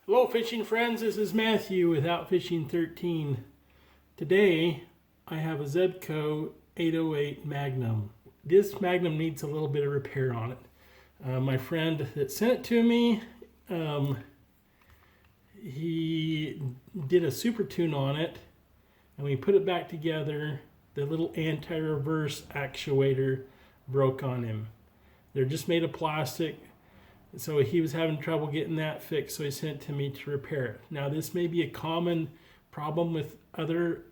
Hello fishing friends, this is Matthew with Out Fishing 13. Today I have a Zebco 808 Magnum. This Magnum needs a little bit of repair on it. My friend that sent it to me, he did a super tune on it, and when we put it back together, the little anti-reverse actuator broke on him. They're just made of plastic. So he was having trouble getting that fixed, so he sent it to me to repair it. Now this may be a common problem with other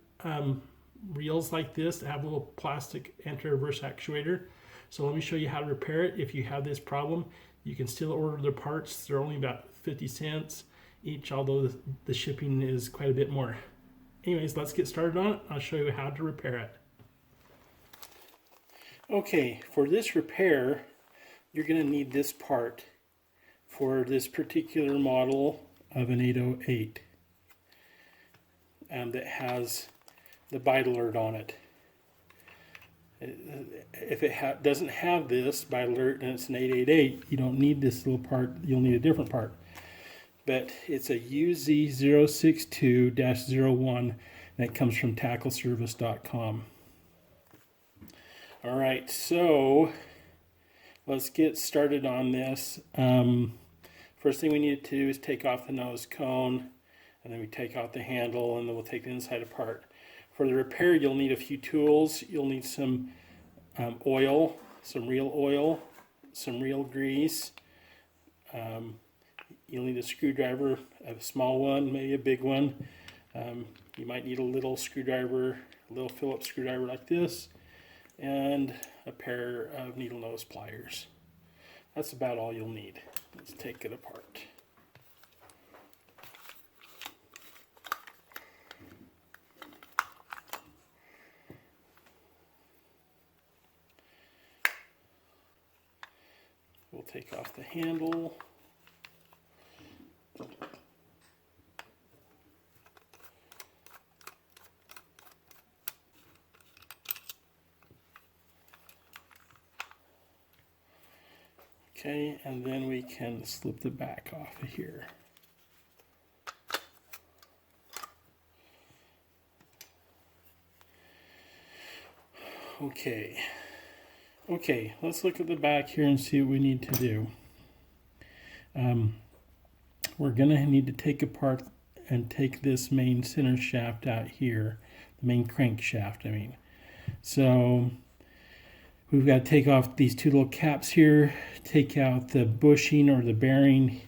reels like this that have a little plastic anti-reverse actuator. So let me show you how to repair it. If you have this problem, you can still order the parts. They're only about 50 cents each, although the shipping is quite a bit more. Anyways, let's get started on it. I'll show you how to repair it. Okay, for this repair, you're going to need this part for this particular model of an 808 that has the bite alert on it. If it doesn't have this bite alert and it's an 888, you don't need this little part, you'll need a different part. But it's a UZ062-01 and it comes from tackleservice.com. Alright, so let's get started on this. First thing we need to do is take off the nose cone, and then we take out the handle, and then we'll take the inside apart. For the repair, you'll need a few tools. You'll need some oil, some real grease. You'll need a screwdriver, a small one, maybe a big one. You might need a little screwdriver, a little Phillips screwdriver like this, and a pair of needle nose pliers. That's about all you'll need. Let's take it apart. We'll take off the handle. Okay, and then we can slip the back off of here. Okay, let's look at the back here and see what we need to do. We're going to need to take apart and take this main center shaft out here, the main crankshaft, I mean. So we've got to take off these two little caps here, take out the bushing or the bearing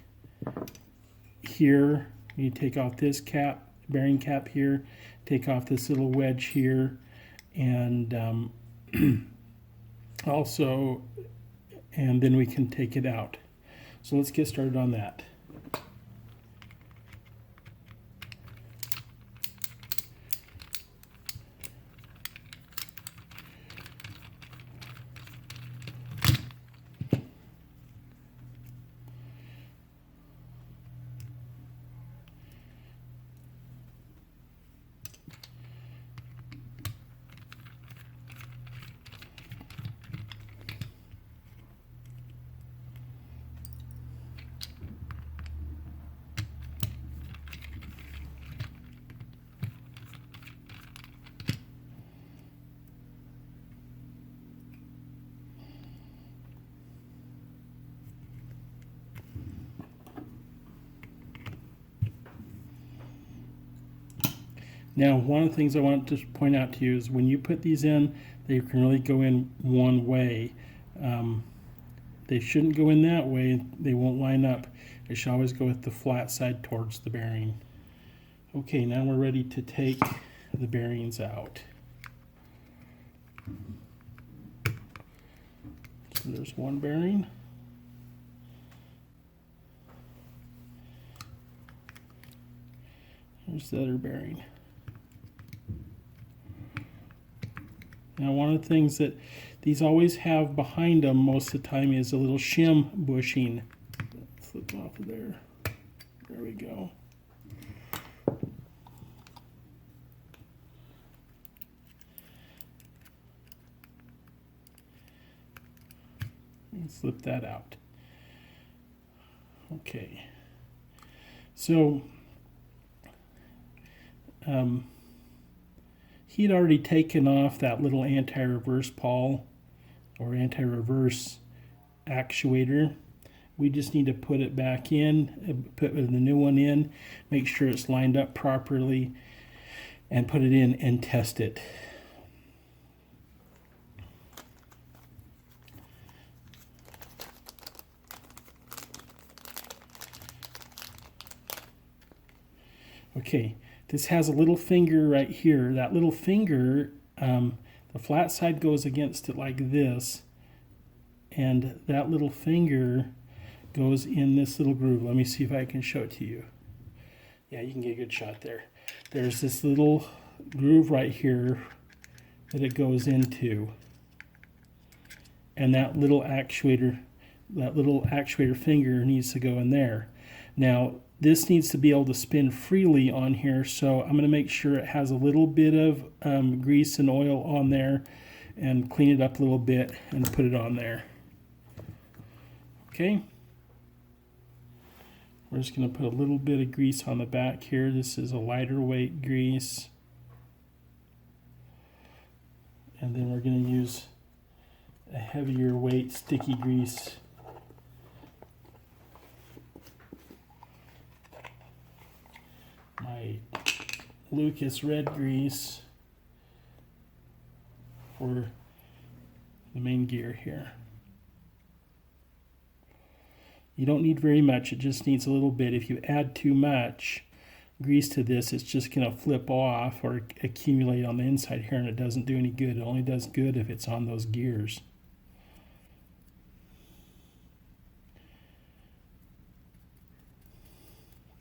here. You need to take off this cap, bearing cap here, take off this little wedge here, and and then we can take it out. So let's get started on that. Now, one of the things I want to point out to you is when you put these in, they can really go in one way. They shouldn't go in that way. They won't line up. It should always go with the flat side towards the bearing. Okay, now we're ready to take the bearings out. So there's one bearing. There's the other bearing. Now, one of the things that these always have behind them most of the time is a little shim bushing. Flip off of there. There we go. And slip that out. Okay. So he'd already taken off that little anti-reverse pawl or anti-reverse actuator. We just need to put it back in, put the new one in, make sure it's lined up properly, and put it in and test it. Okay, this has a little finger right here. That little finger, the flat side goes against it like this, and that little finger goes in this little groove. Let me see if I can show it to you. Yeah, you can get a good shot there. There's this little groove right here that it goes into, and that little actuator finger needs to go in there. Now, this needs to be able to spin freely on here, so I'm going to make sure it has a little bit of grease and oil on there and clean it up a little bit and put it on there. Okay. We're just going to put a little bit of grease on the back here. This is a lighter weight grease. And then we're going to use a heavier weight sticky grease. My Lucas red grease for the main gear here. You don't need very much, it just needs a little bit. If you add too much grease to this, it's just going to flip off or accumulate on the inside here, and it doesn't do any good. It only does good if it's on those gears.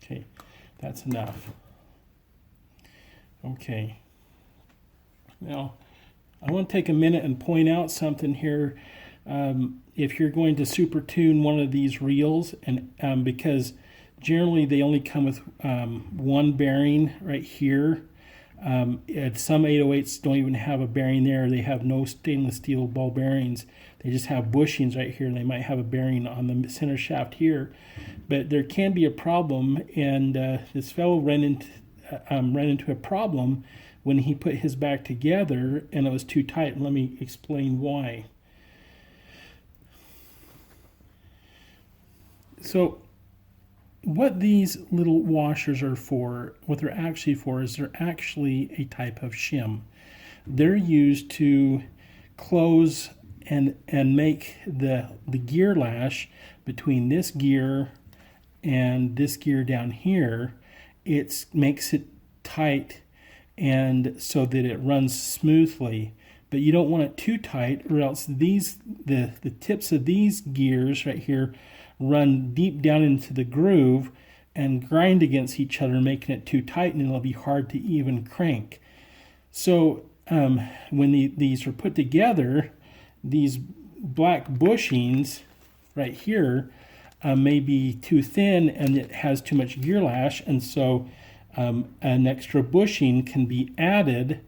Okay, that's enough. Okay. Now, I want to take a minute and point out something here. If you're going to super tune one of these reels, and because generally they only come with one bearing right here. Some 808s don't even have a bearing there. They have no stainless steel ball bearings. They just have bushings right here, and they might have a bearing on the center shaft here. But there can be a problem, and this fellow ran into a problem when he put his back together, and it was too tight. And let me explain why. So what these little washers are for, what they're actually for, is they're actually a type of shim. They're used to close and make the gear lash between this gear and this gear down here. It makes it tight and so that it runs smoothly. But you don't want it too tight, or else the tips of these gears right here run deep down into the groove and grind against each other, making it too tight, and it'll be hard to even crank. So when these are put together, these black bushings right here may be too thin and it has too much gear lash, and so an extra bushing can be added,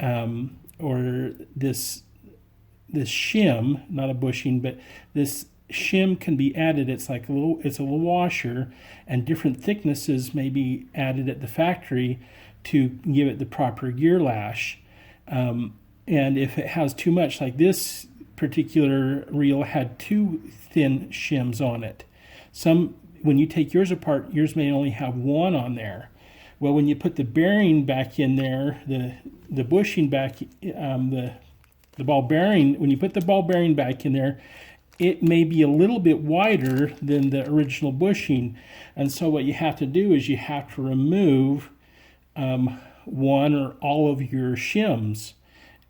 or this shim, not a bushing, but this shim can be added. It's a little washer, and different thicknesses may be added at the factory to give it the proper gear lash. And if it has too much, like this particular reel had two thin shims on it. When you take yours apart, yours may only have one on there. Well, when you put the bearing back in there, the bushing back, the ball bearing, when you put the ball bearing back in there, it may be a little bit wider than the original bushing. And so what you have to do is you have to remove one or all of your shims,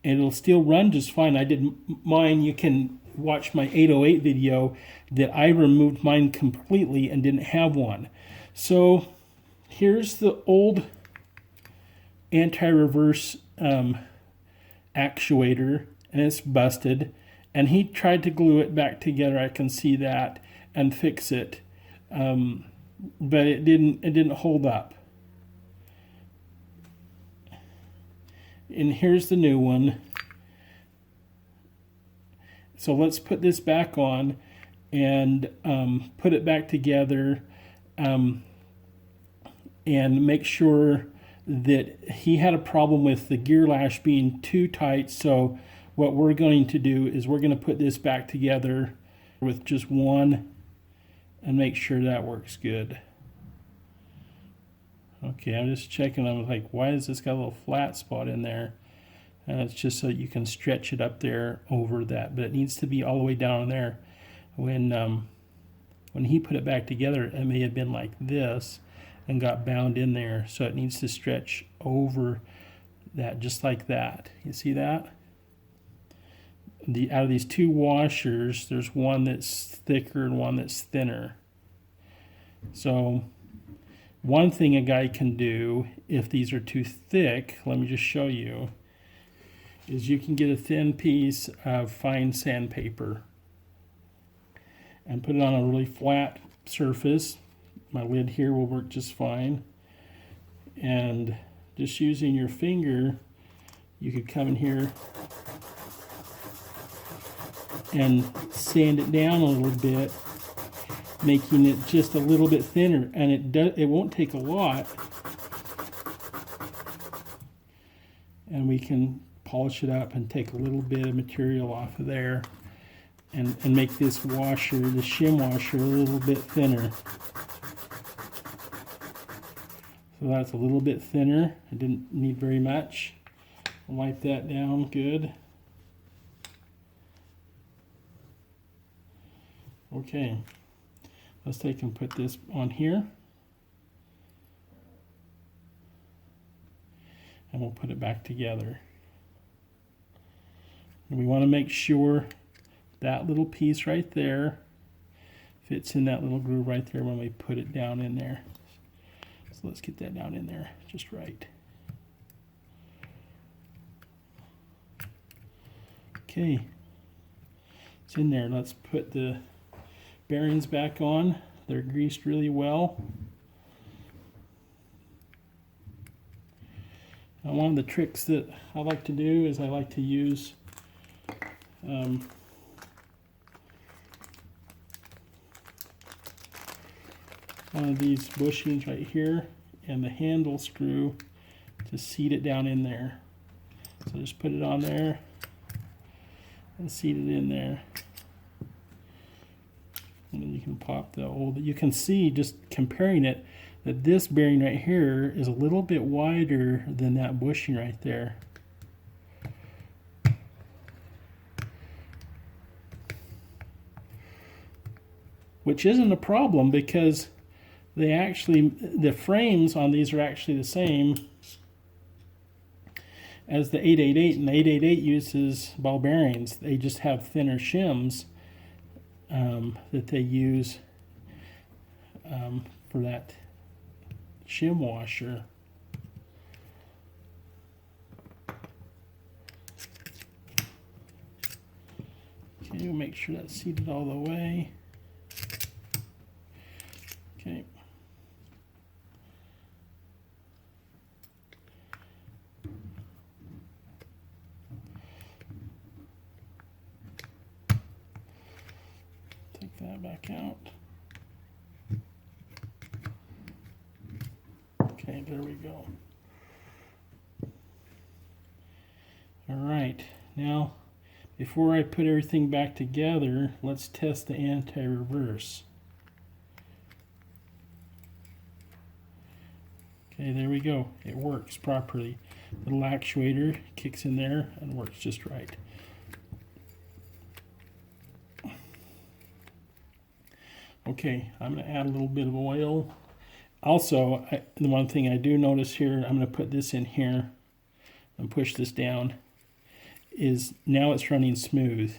and it'll still run just fine. I did mine. You can watch my 808 video that I removed mine completely and didn't have one. So here's the old anti-reverse actuator, and it's busted. And he tried to glue it back together, I can see that, and fix it. But it didn't hold up. And here's the new one. So let's put this back on and put it back together. and make sure that he had a problem with the gear lash being too tight. So what we're going to do is we're going to put this back together with just one and make sure that works good. Okay, I'm just checking. I'm like, why is this got a little flat spot in there? And it's just so you can stretch it up there over that, but it needs to be all the way down there. When he put it back together, it may have been like this and got bound in there, so it needs to stretch over that, just like that. You see that? Out of these two washers, there's one that's thicker and one that's thinner. So one thing a guy can do if these are too thick, let me just show you, is you can get a thin piece of fine sandpaper and put it on a really flat surface. My lid here will work just fine. And just using your finger, you could come in here and sand it down a little bit, making it just a little bit thinner. And it won't take a lot. And we can polish it up and take a little bit of material off of there and make this washer, the shim washer, a little bit thinner. So that's a little bit thinner. I didn't need very much. Wipe that down good. Okay, let's take and put this on here. And we'll put it back together. And we want to make sure that little piece right there fits in that little groove right there when we put it down in there. So let's get that down in there just right. Okay, it's in there. Let's put the bearings back on. They're greased really well. Now, one of the tricks that I like to do is I like to use one of these bushings right here and the handle screw to seat it down in there. So just put it on there and seat it in there. And then you can pop the old, you can see just comparing it that this bearing right here is a little bit wider than that bushing right there. Which isn't a problem because the frames on these are actually the same as the 888, and the 888 uses ball bearings. They just have thinner shims that they use for that shim washer. Okay, we'll make sure that's seated all the way. Okay. Take that back out. Okay, there we go. All right, now before I put everything back together, let's test the anti-reverse. Okay, there we go. It works properly. The little actuator kicks in there and works just right. Okay, I'm going to add a little bit of oil. Also, the one thing I do notice here, I'm going to put this in here and push this down, is now it's running smooth.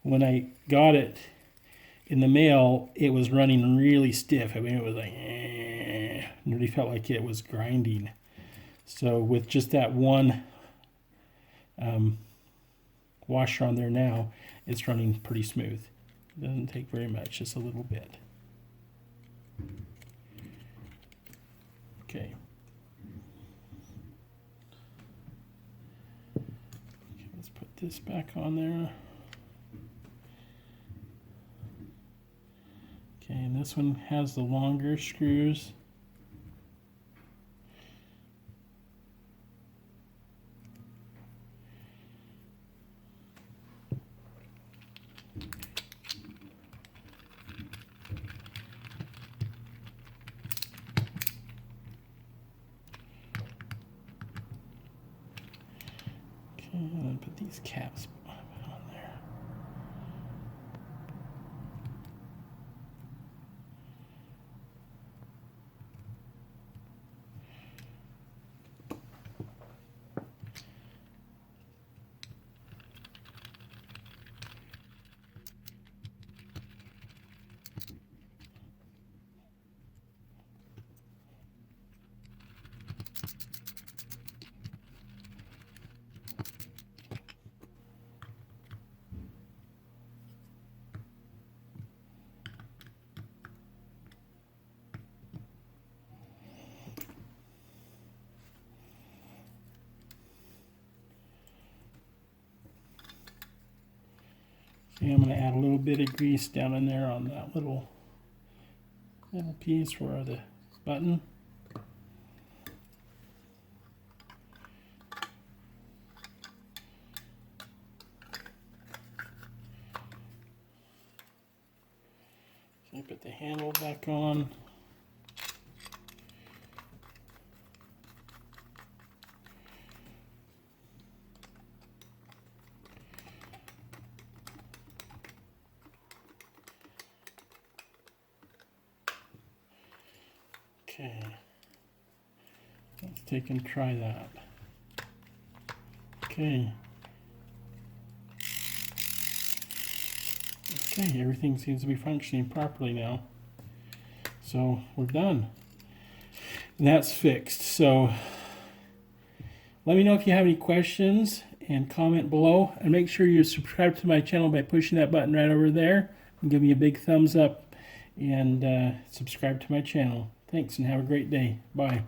When I got it in the mail, it was running really stiff. I mean, it was like, it really felt like it was grinding. So with just that one washer on there now, it's running pretty smooth. It doesn't take very much, just a little bit. Okay. Let's put this back on there. Okay, and this one has the longer screws. these caps on there. See, I'm going to add a little bit of grease down in there on that little piece for the button. So put the handle back on. Okay, let's take and try that. Okay. Okay, everything seems to be functioning properly now. So we're done. And that's fixed. So let me know if you have any questions and comment below. And make sure you subscribe to my channel by pushing that button right over there. And give me a big thumbs up and subscribe to my channel. Thanks and have a great day. Bye.